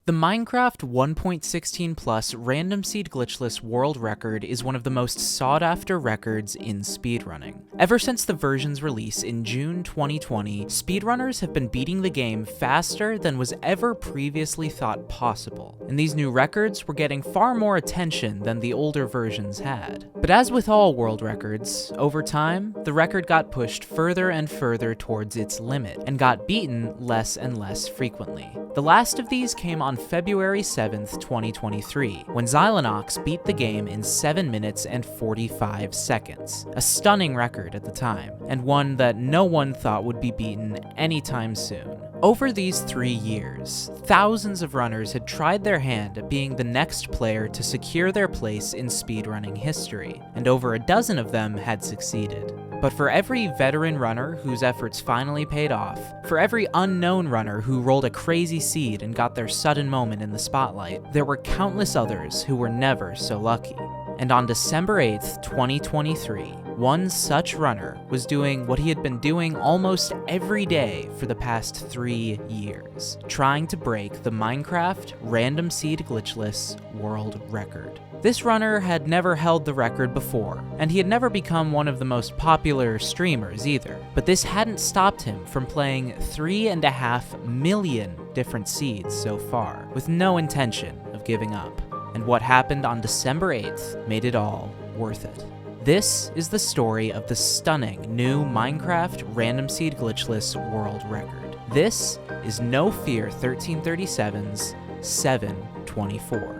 The Minecraft 1.16 Plus random seed glitchless world record is one of the most sought-after records in speedrunning. Ever since the version's release in June 2020, speedrunners have been beating the game faster than was ever previously thought possible, and these new records were getting far more attention than the older versions had. But as with all world records, over time, the record got pushed further and further towards its limit, and got beaten less and less frequently. The last of these came on February 7th, 2023, when Xylonox beat the game in 7 minutes and 45 seconds. A stunning record at the time, and one that no one thought would be beaten anytime soon. Over these 3 years, thousands of runners had tried their hand at being the next player to secure their place in speedrunning history, and over a dozen of them had succeeded. But for every veteran runner whose efforts finally paid off, for every unknown runner who rolled a crazy seed and got their sudden moment in the spotlight, there were countless others who were never so lucky. And on December 8th, 2023, one such runner was doing what he had been doing almost every day for the past 3 years, trying to break the Minecraft random seed glitchless world record. This runner had never held the record before, and he had never become one of the most popular streamers either, but this hadn't stopped him from playing 3.5 million different seeds so far, with no intention of giving up. And what happened on December 8th made it all worth it. This is the story of the stunning new Minecraft random seed glitchless world record. This is NoFear 1337's 724.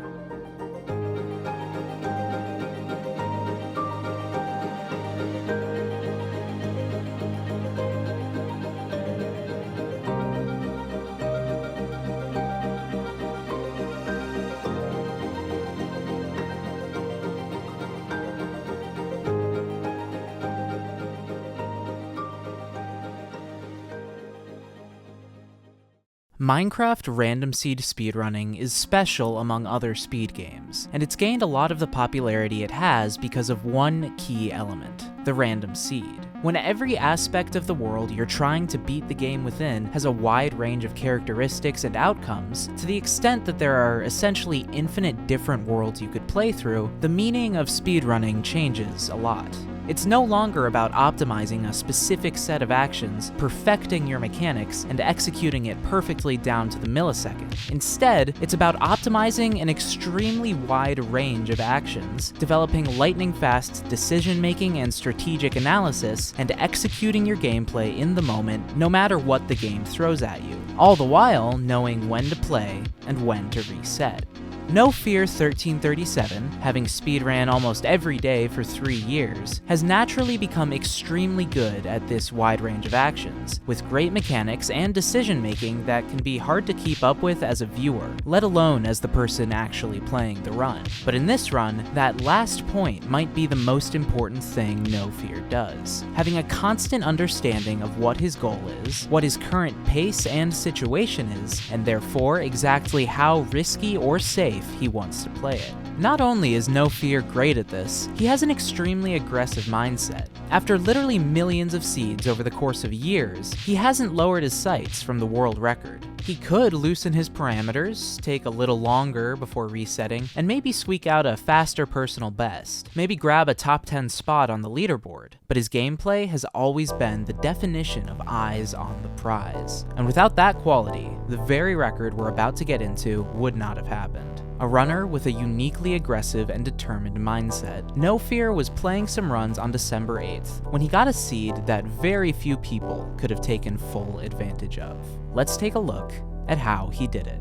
Minecraft random seed speedrunning is special among other speed games, and it's gained a lot of the popularity it has because of one key element: the random seed. When every aspect of the world you're trying to beat the game within has a wide range of characteristics and outcomes, to the extent that there are essentially infinite different worlds you could play through, the meaning of speedrunning changes a lot. It's no longer about optimizing a specific set of actions, perfecting your mechanics, and executing it perfectly down to the millisecond. Instead, it's about optimizing an extremely wide range of actions, developing lightning-fast decision-making and strategic analysis, and executing your gameplay in the moment, no matter what the game throws at you, all the while knowing when to play and when to reset. NoFear 1337, having speedran almost every day for 3 years, has naturally become extremely good at this wide range of actions, with great mechanics and decision-making that can be hard to keep up with as a viewer, let alone as the person actually playing the run. But in this run, that last point might be the most important thing NoFear does, having a constant understanding of what his goal is, what his current pace and situation is, and therefore exactly how risky or safe he wants to play it. Not only is NoFear great at this, he has an extremely aggressive mindset. After literally millions of seeds over the course of years, he hasn't lowered his sights from the world record. He could loosen his parameters, take a little longer before resetting, and maybe squeak out a faster personal best, maybe grab a top 10 spot on the leaderboard, but his gameplay has always been the definition of eyes on the prize. And without that quality, the very record we're about to get into would not have happened. A runner with a uniquely aggressive and determined mindset, NoFear was playing some runs on December 8th when he got a seed that very few people could have taken full advantage of. Let's take a look at how he did it.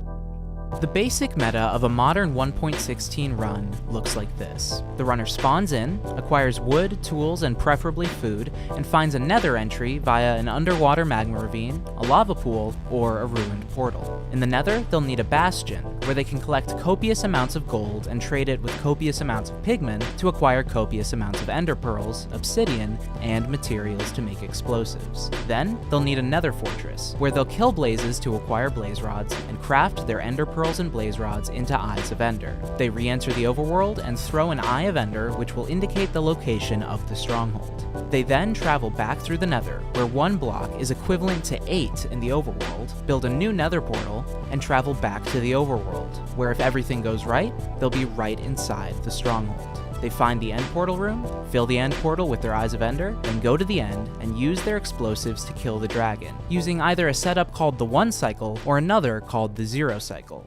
The basic meta of a modern 1.16 run looks like this. The runner spawns in, acquires wood, tools, and preferably food, and finds a nether entry via an underwater magma ravine, a lava pool, or a ruined portal. In the nether, they'll need a bastion, where they can collect copious amounts of gold and trade it with copious amounts of pigment to acquire copious amounts of ender pearls, obsidian, and materials to make explosives. Then, they'll need a nether fortress, where they'll kill blazes to acquire blaze rods, and craft their ender pearls and blaze rods into Eyes of Ender. They re-enter the overworld and throw an Eye of Ender, which will indicate the location of the stronghold. They then travel back through the nether, where 1 block is equivalent to 8 in the overworld, build a new nether portal, and travel back to the overworld, overworld, where if everything goes right, they'll be right inside the stronghold. They find the end portal room, fill the end portal with their Eyes of Ender, then go to the end and use their explosives to kill the dragon, using either a setup called the 1 cycle or another called the 0 cycle.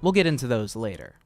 We'll get into those later.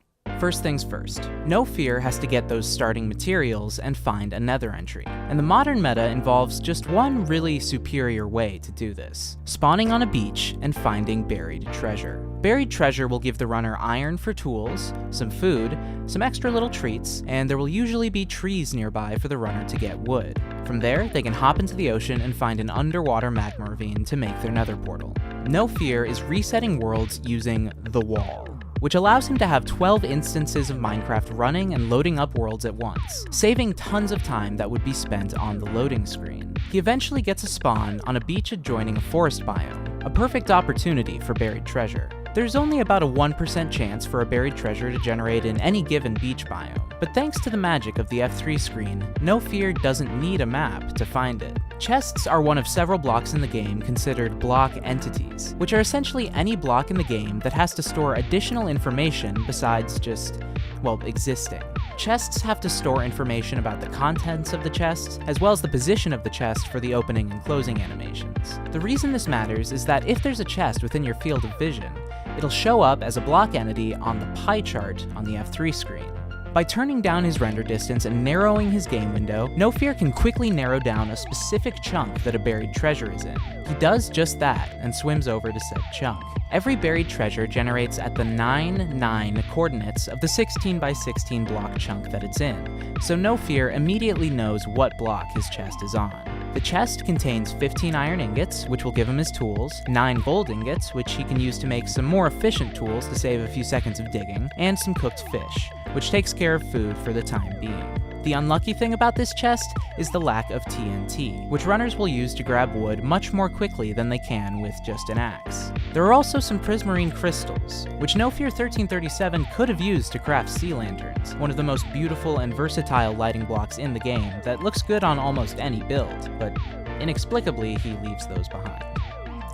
First things first, NoFear has to get those starting materials and find a nether entry. And the modern meta involves just one really superior way to do this: spawning on a beach and finding buried treasure. Buried treasure will give the runner iron for tools, some food, some extra little treats, and there will usually be trees nearby for the runner to get wood. From there, they can hop into the ocean and find an underwater magma ravine to make their nether portal. NoFear is resetting worlds using the wall, which allows him to have 12 instances of Minecraft running and loading up worlds at once, saving tons of time that would be spent on the loading screen. He eventually gets a spawn on a beach adjoining a forest biome, a perfect opportunity for buried treasure. There's only about a 1% chance for a buried treasure to generate in any given beach biome, but thanks to the magic of the F3 screen, NoFear doesn't need a map to find it. Chests are one of several blocks in the game considered block entities, which are essentially any block in the game that has to store additional information besides just, well, existing. Chests have to store information about the contents of the chest, as well as the position of the chest for the opening and closing animations. The reason this matters is that if there's a chest within your field of vision, it'll show up as a block entity on the pie chart on the F3 screen. By turning down his render distance and narrowing his game window, NoFear can quickly narrow down a specific chunk that a buried treasure is in. He does just that and swims over to said chunk. Every buried treasure generates at the 9, coordinates of the 16 by 16 block chunk that it's in, so NoFear immediately knows what block his chest is on. The chest contains 15 iron ingots, which will give him his tools, 9 gold ingots, which he can use to make some more efficient tools to save a few seconds of digging, and some cooked fish, which takes care of food for the time being. The unlucky thing about this chest is the lack of TNT, which runners will use to grab wood much more quickly than they can with just an axe. There are also some prismarine crystals, which NoFear 1337 could have used to craft sea lanterns, one of the most beautiful and versatile lighting blocks in the game that looks good on almost any build, but inexplicably he leaves those behind.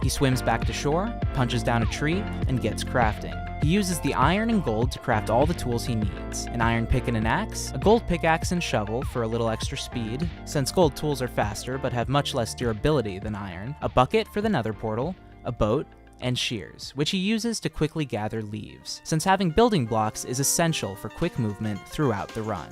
He swims back to shore, punches down a tree, and gets crafting. He uses the iron and gold to craft all the tools he needs: an iron pick and an axe, a gold pickaxe and shovel for a little extra speed, since gold tools are faster but have much less durability than iron, a bucket for the nether portal, a boat, and shears, which he uses to quickly gather leaves, since having building blocks is essential for quick movement throughout the run.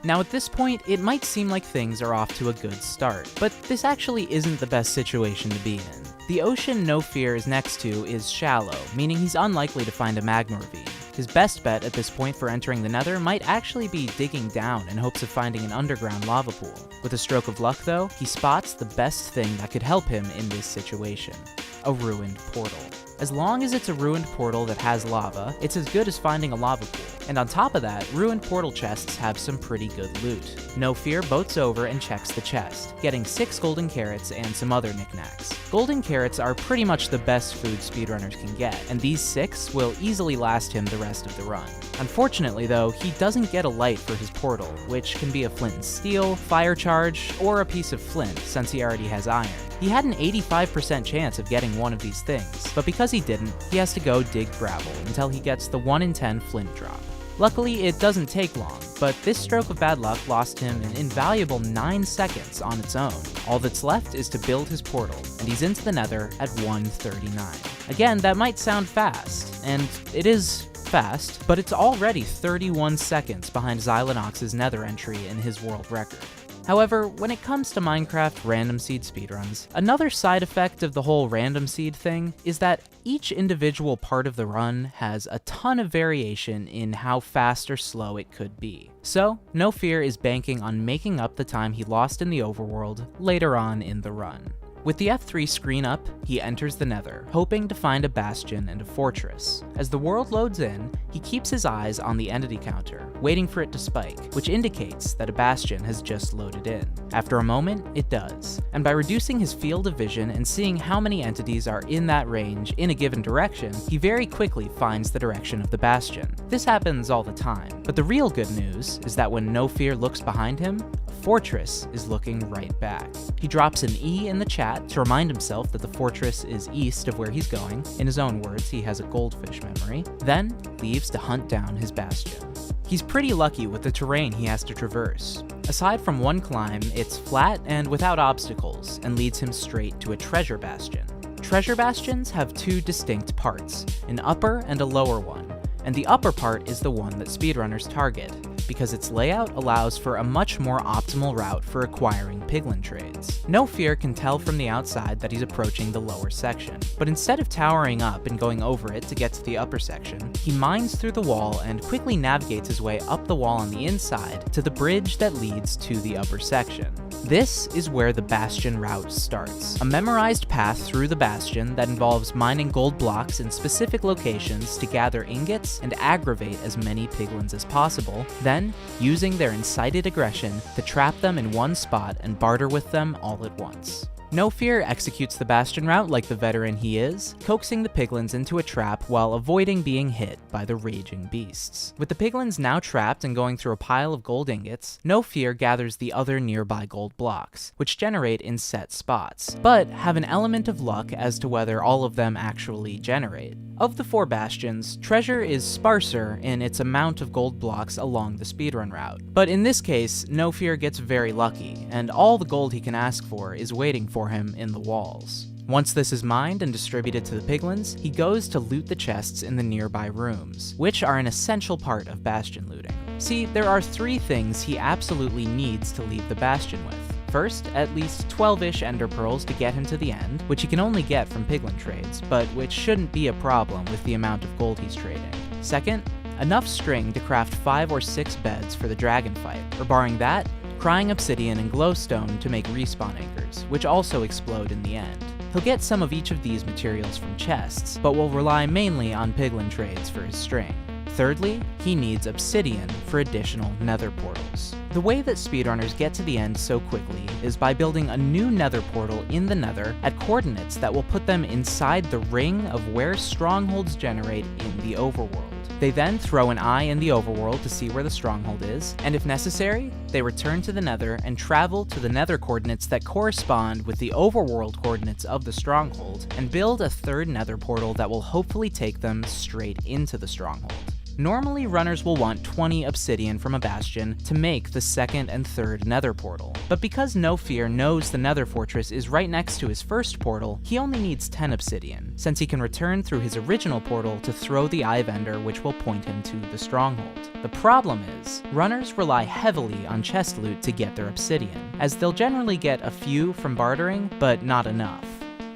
Now at this point, it might seem like things are off to a good start, but this actually isn't the best situation to be in. The ocean NoFear is next to is shallow, meaning he's unlikely to find a magma ravine. His best bet at this point for entering the nether might actually be digging down in hopes of finding an underground lava pool. With a stroke of luck though, he spots the best thing that could help him in this situation: a ruined portal. As long as it's a ruined portal that has lava, it's as good as finding a lava pool. And on top of that, ruined portal chests have some pretty good loot. NoFear boats over and checks the chest, getting 6 golden carrots and some other knickknacks. Golden carrots are pretty much the best food speedrunners can get, and these 6 will easily last him the rest of the run. Unfortunately though, he doesn't get a light for his portal, which can be a flint and steel, fire charge, or a piece of flint since he already has iron. He had an 85% chance of getting one of these things, but because he didn't, he has to go dig gravel until he gets the 1 in 10 flint drop. Luckily, it doesn't take long, but this stroke of bad luck lost him an invaluable 9 seconds on its own. All that's left is to build his portal, and he's into the nether at 1:39. Again, that might sound fast, and it is fast, but it's already 31 seconds behind Xylinox's nether entry in his world record. However, when it comes to Minecraft random seed speedruns, another side effect of the whole random seed thing is that each individual part of the run has a ton of variation in how fast or slow it could be. So, NoFear is banking on making up the time he lost in the overworld later on in the run. With the F3 screen up, he enters the nether, hoping to find a bastion and a fortress. As the world loads in, he keeps his eyes on the entity counter, waiting for it to spike, which indicates that a bastion has just loaded in. After a moment, it does, and by reducing his field of vision and seeing how many entities are in that range in a given direction, he very quickly finds the direction of the bastion. This happens all the time, but the real good news is that when NoFear looks behind him, the fortress is looking right back. He drops an E in the chat to remind himself that the fortress is east of where he's going. In his own words, he has a goldfish memory, then leaves to hunt down his bastion. He's pretty lucky with the terrain he has to traverse. Aside from one climb, it's flat and without obstacles, and leads him straight to a treasure bastion. Treasure bastions have two distinct parts, an upper and a lower one, and the upper part is the one that speedrunners target, because its layout allows for a much more optimal route for acquiring piglin trades. NoFear can tell from the outside that he's approaching the lower section, but instead of towering up and going over it to get to the upper section, he mines through the wall and quickly navigates his way up the wall on the inside to the bridge that leads to the upper section. This is where the bastion route starts, a memorized path through the bastion that involves mining gold blocks in specific locations to gather ingots and aggravate as many piglins as possible, then using their incited aggression to trap them in one spot and barter with them all at once. NoFear executes the bastion route like the veteran he is, coaxing the piglins into a trap while avoiding being hit by the raging beasts. With the piglins now trapped and going through a pile of gold ingots, NoFear gathers the other nearby gold blocks, which generate in set spots, but have an element of luck as to whether all of them actually generate. Of the 4 bastions, treasure is sparser in its amount of gold blocks along the speedrun route, but in this case, NoFear gets very lucky, and all the gold he can ask for is waiting for him in the walls. Once this is mined and distributed to the piglins, he goes to loot the chests in the nearby rooms, which are an essential part of bastion looting. See, there are 3 things he absolutely needs to leave the bastion with. First, at least 12-ish ender pearls to get him to the end, which he can only get from piglin trades, but which shouldn't be a problem with the amount of gold he's trading. Second, enough string to craft 5 or 6 beds for the dragon fight, or barring that, crying obsidian and glowstone to make respawn anchors, which also explode in the end. He'll get some of each of these materials from chests, but will rely mainly on piglin trades for his string. Thirdly, he needs obsidian for additional nether portals. The way that speedrunners get to the end so quickly is by building a new nether portal in the nether at coordinates that will put them inside the ring of where strongholds generate in the overworld. They then throw an eye in the overworld to see where the stronghold is, and if necessary, they return to the nether and travel to the nether coordinates that correspond with the overworld coordinates of the stronghold, and build a third nether portal that will hopefully take them straight into the stronghold. Normally, runners will want 20 obsidian from a bastion to make the second and third nether portal, but because NoFear knows the nether fortress is right next to his first portal, he only needs 10 obsidian, since he can return through his original portal to throw the eye vendor which will point him to the stronghold. The problem is, runners rely heavily on chest loot to get their obsidian, as they'll generally get a few from bartering, but not enough.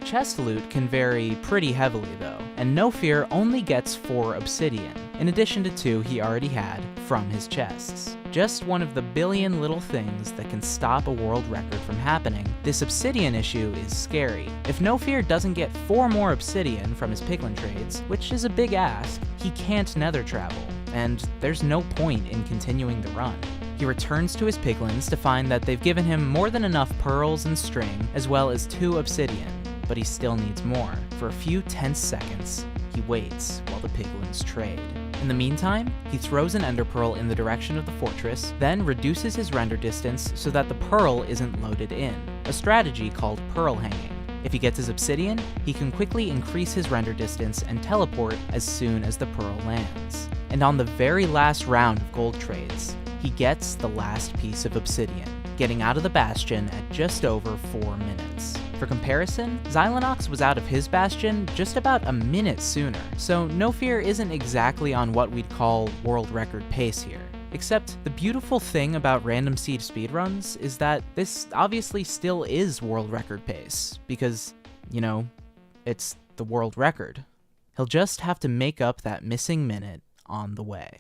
Chest loot can vary pretty heavily though, and NoFear only gets 4 obsidian, in addition to 2 he already had from his chests. Just one of the billion little things that can stop a world record from happening, this obsidian issue is scary. If NoFear doesn't get 4 more obsidian from his piglin trades, which is a big ask, he can't nether travel, and there's no point in continuing the run. He returns to his piglins to find that they've given him more than enough pearls and string, as well as 2 obsidian, but he still needs more. For a few tense seconds, he waits while the piglins trade. In the meantime, he throws an ender pearl in the direction of the fortress, then reduces his render distance so that the pearl isn't loaded in, a strategy called pearl hanging. If he gets his obsidian, he can quickly increase his render distance and teleport as soon as the pearl lands. And on the very last round of gold trades, he gets the last piece of obsidian, getting out of the bastion at just over 4 minutes. For comparison, Xylonox was out of his bastion just about a minute sooner, so NoFear isn't exactly on what we'd call world record pace here. Except the beautiful thing about random seed speedruns is that this obviously still is world record pace, because, you know, it's the world record. He'll just have to make up that missing minute on the way.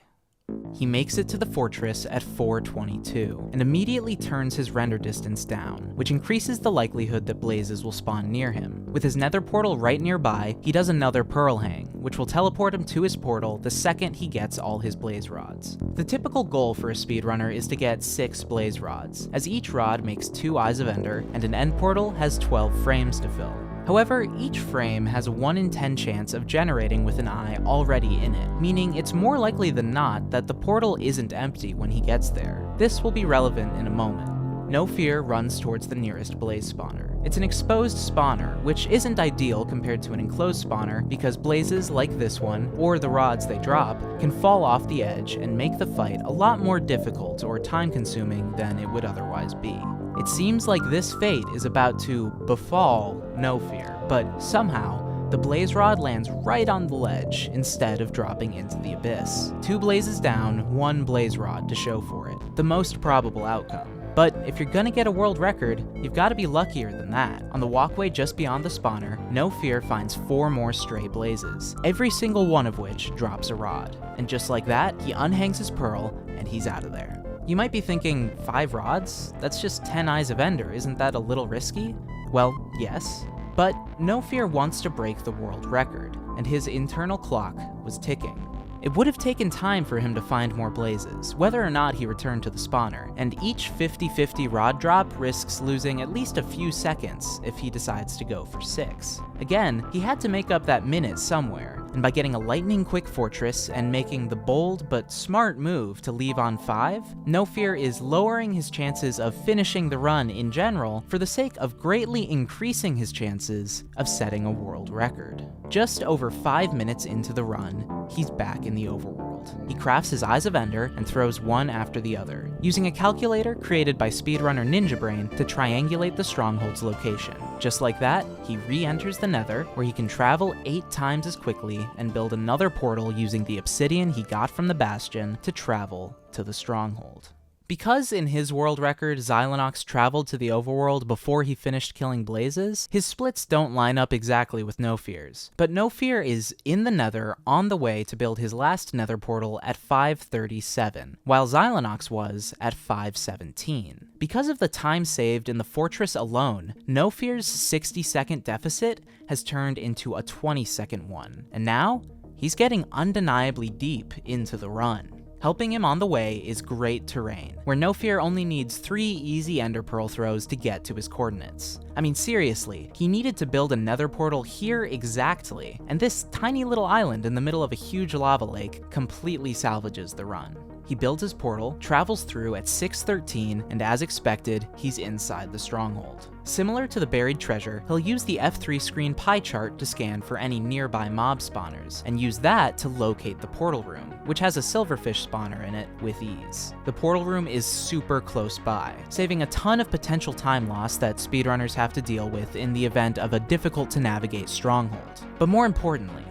He makes it to the fortress at 4:22, and immediately turns his render distance down, which increases the likelihood that blazes will spawn near him. With his nether portal right nearby, he does another pearl hang, which will teleport him to his portal the second he gets all his blaze rods. The typical goal for a speedrunner is to get 6 blaze rods, as each rod makes 2 eyes of ender, and an end portal has 12 frames to fill. However, each frame has a 1 in 10 chance of generating with an eye already in it, meaning it's more likely than not that the portal isn't empty when he gets there. This will be relevant in a moment. NoFear runs towards the nearest blaze spawner. It's an exposed spawner, which isn't ideal compared to an enclosed spawner because blazes like this one, or the rods they drop, can fall off the edge and make the fight a lot more difficult or time-consuming than it would otherwise be. It seems like this fate is about to befall NoFear, but somehow, the blaze rod lands right on the ledge instead of dropping into the abyss. 2 blazes down, 1 blaze rod to show for it. The most probable outcome. But if you're gonna get a world record, you've gotta be luckier than that. On the walkway just beyond the spawner, NoFear finds 4 more stray blazes, every single one of which drops a rod. And just like that, he unhangs his pearl, and he's out of there. You might be thinking, 5 rods? That's just 10 Eyes of Ender, isn't that a little risky? Well, yes. But NoFear wants to break the world record, and his internal clock was ticking. It would have taken time for him to find more blazes, whether or not he returned to the spawner, and each 50-50 rod drop risks losing at least a few seconds if he decides to go for 6. Again, he had to make up that minute somewhere, and by getting a lightning-quick fortress and making the bold but smart move to leave on 5, NoFear is lowering his chances of finishing the run in general for the sake of greatly increasing his chances of setting a world record. Just over 5 minutes into the run, he's back in the overworld. He crafts his Eyes of Ender and throws one after the other, using a calculator created by speedrunner Ninja Brain to triangulate the stronghold's location. Just like that, he re-enters the Nether, where he can travel 8 times as quickly and build another portal using the obsidian he got from the Bastion to travel to the stronghold. Because in his world record, Xylinox traveled to the overworld before he finished killing blazes, his splits don't line up exactly with NoFear's. But NoFear is in the Nether on the way to build his last Nether portal at 5:37, while Xylinox was at 5:17. Because of the time saved in the fortress alone, NoFear's 60-second deficit has turned into a 20-second one, and now he's getting undeniably deep into the run. Helping him on the way is Great Terrain, where NoFear only needs 3 easy Ender Pearl throws to get to his coordinates. I mean, seriously, he needed to build a Nether portal here exactly, and this tiny little island in the middle of a huge lava lake completely salvages the run. He builds his portal, travels through at 6:13, and as expected, he's inside the stronghold. Similar to the buried treasure, he'll use the F3 screen pie chart to scan for any nearby mob spawners, and use that to locate the portal room, which has a silverfish spawner in it with ease. The portal room is super close by, saving a ton of potential time loss that speedrunners have to deal with in the event of a difficult to navigate stronghold. But more importantly,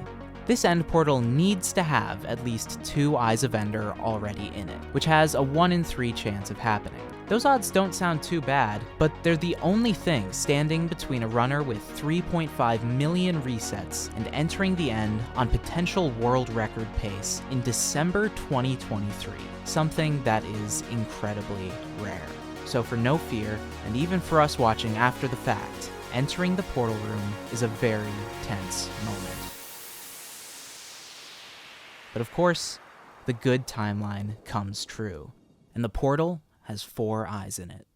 this end portal needs to have at least 2 Eyes of Ender already in it, which has a 1 in 3 chance of happening. Those odds don't sound too bad, but they're the only thing standing between a runner with 3.5 million resets and entering the end on potential world record pace in December 2023, something that is incredibly rare. So for NoFear, and even for us watching after the fact, entering the portal room is a very tense moment. But of course, the good timeline comes true, and the portal has 4 eyes in it.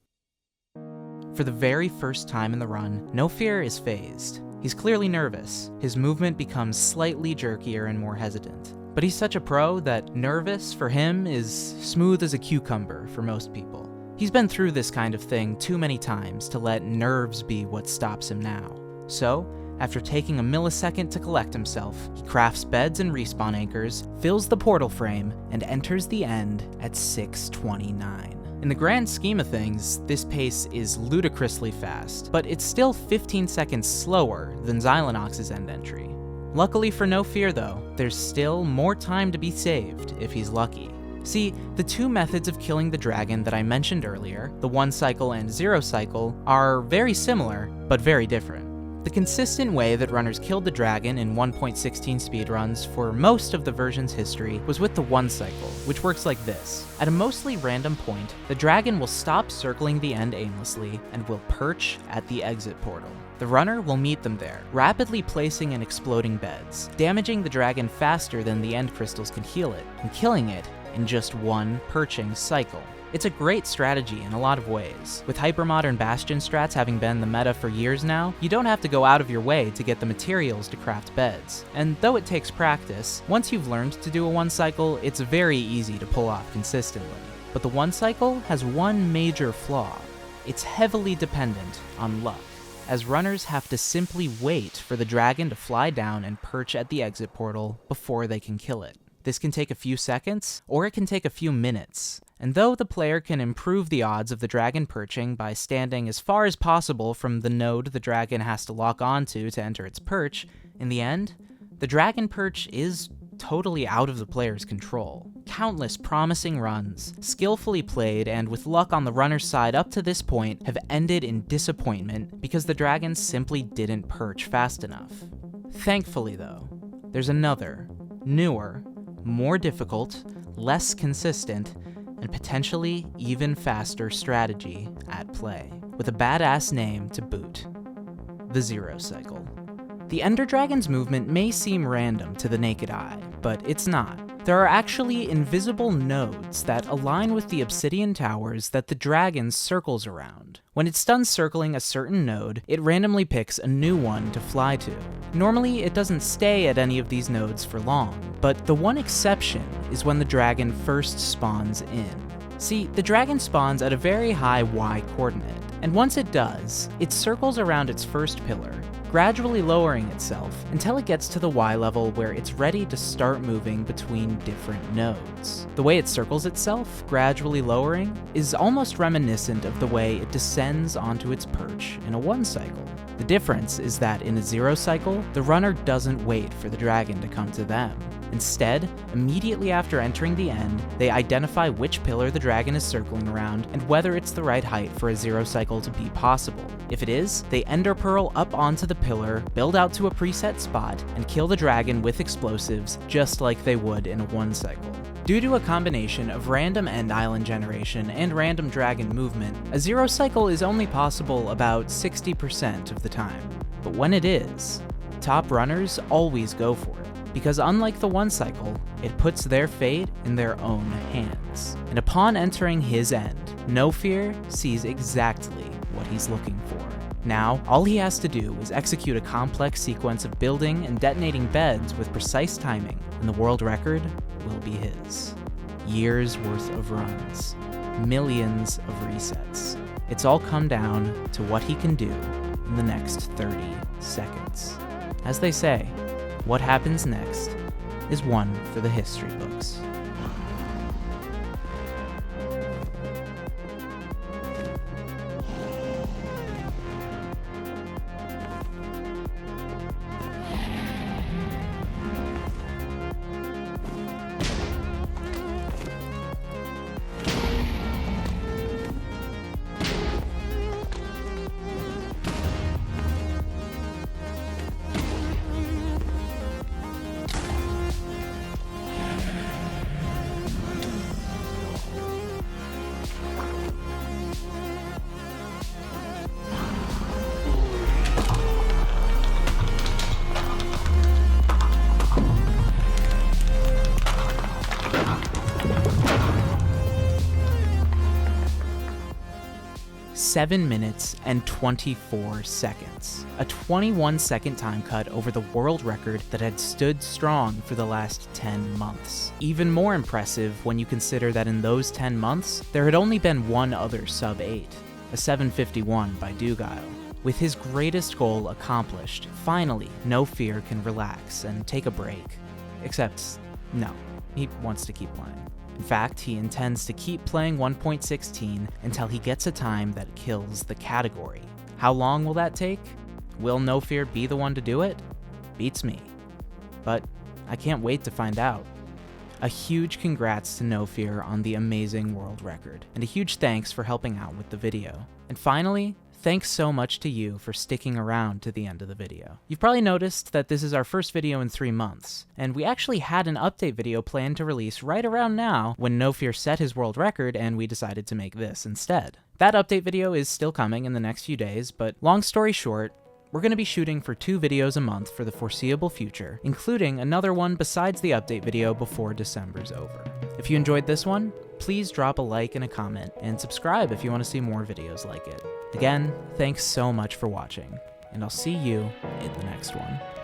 For the very first time in the run, NoFear is phased. He's clearly nervous. His movement becomes slightly jerkier and more hesitant. But he's such a pro that nervous for him is smooth as a cucumber for most people. He's been through this kind of thing too many times to let nerves be what stops him now. So, after taking a millisecond to collect himself, he crafts beds and respawn anchors, fills the portal frame, and enters the end at 6:29. In the grand scheme of things, this pace is ludicrously fast, but it's still 15 seconds slower than Xylinox's end entry. Luckily for NoFear though, there's still more time to be saved if he's lucky. See, the 2 methods of killing the dragon that I mentioned earlier, the 1 cycle and 0 cycle, are very similar, but very different. The consistent way that runners killed the dragon in 1.16 speedruns for most of the version's history was with the 1 cycle, which works like this. At a mostly random point, the dragon will stop circling the end aimlessly and will perch at the exit portal. The runner will meet them there, rapidly placing and exploding beds, damaging the dragon faster than the end crystals can heal it, and killing it in just 1 perching cycle. It's a great strategy in a lot of ways. With hypermodern Bastion strats having been the meta for years now, you don't have to go out of your way to get the materials to craft beds. And though it takes practice, once you've learned to do a 1 cycle, it's very easy to pull off consistently. But the 1 cycle has one major flaw. it's heavily dependent on luck, as runners have to simply wait for the dragon to fly down and perch at the exit portal before they can kill it. This can take a few seconds, or it can take a few minutes, and though the player can improve the odds of the dragon perching by standing as far as possible from the node the dragon has to lock onto to enter its perch, in the end, the dragon perch is totally out of the player's control. Countless promising runs, skillfully played and with luck on the runner's side up to this point, have ended in disappointment because the dragon simply didn't perch fast enough. Thankfully though, there's another, newer, more difficult, less consistent, and potentially even faster strategy at play, with a badass name to boot: the Zero Cycle. The Ender Dragon's movement may seem random to the naked eye, but it's not. There are actually invisible nodes that align with the obsidian towers that the dragon circles around. When it's done circling a certain node, it randomly picks a new one to fly to. Normally, it doesn't stay at any of these nodes for long, but the one exception is when the dragon first spawns in. See, the dragon spawns at a very high Y coordinate, and once it does, it circles around its first pillar, gradually lowering itself until it gets to the Y level where it's ready to start moving between different nodes. The way it circles itself, gradually lowering, is almost reminiscent of the way it descends onto its perch in a 1 cycle. The difference is that in a 0 cycle, the runner doesn't wait for the dragon to come to them. Instead, immediately after entering the end, they identify which pillar the dragon is circling around and whether it's the right height for a 0 cycle to be possible. If it is, they ender pearl up onto the pillar, build out to a preset spot, and kill the dragon with explosives just like they would in a 1 cycle. Due to a combination of random end island generation and random dragon movement, a 0 cycle is only possible about 60% of the time. But when it is, top runners always go for it, because unlike the 1 cycle, it puts their fate in their own hands. And upon entering his end, NoFear sees exactly what he's looking for. Now, all he has to do is execute a complex sequence of building and detonating beds with precise timing, and the world record will be his. Years worth of runs, millions of resets. It's all come down to what he can do in the next 30 seconds. As they say, what happens next is one for the history books. "7 minutes and 24 seconds. A 21-second time cut over the world record that had stood strong for the last 10 months. Even more impressive when you consider that in those 10 months, there had only been one other sub-8, a 751 by Dugile. With his greatest goal accomplished, finally, NoFear can relax and take a break. Except, no, he wants to keep playing. In fact, he intends to keep playing 1.16 until he gets a time that kills the category. How long will that take? Will NoFear be the one to do it? Beats me. But I can't wait to find out. A huge congrats to NoFear on the amazing world record, and a huge thanks for helping out with the video. And finally, thanks so much to you for sticking around to the end of the video. You've probably noticed that this is our first video in 3 months, and we actually had an update video planned to release right around now when NoFear set his world record and we decided to make this instead. That update video is still coming in the next few days, but long story short, we're going to be shooting for 2 videos a month for the foreseeable future, including another one besides the update video before December's over. If you enjoyed this one, please drop a like and a comment, and subscribe if you want to see more videos like it. Again, thanks so much for watching, and I'll see you in the next one.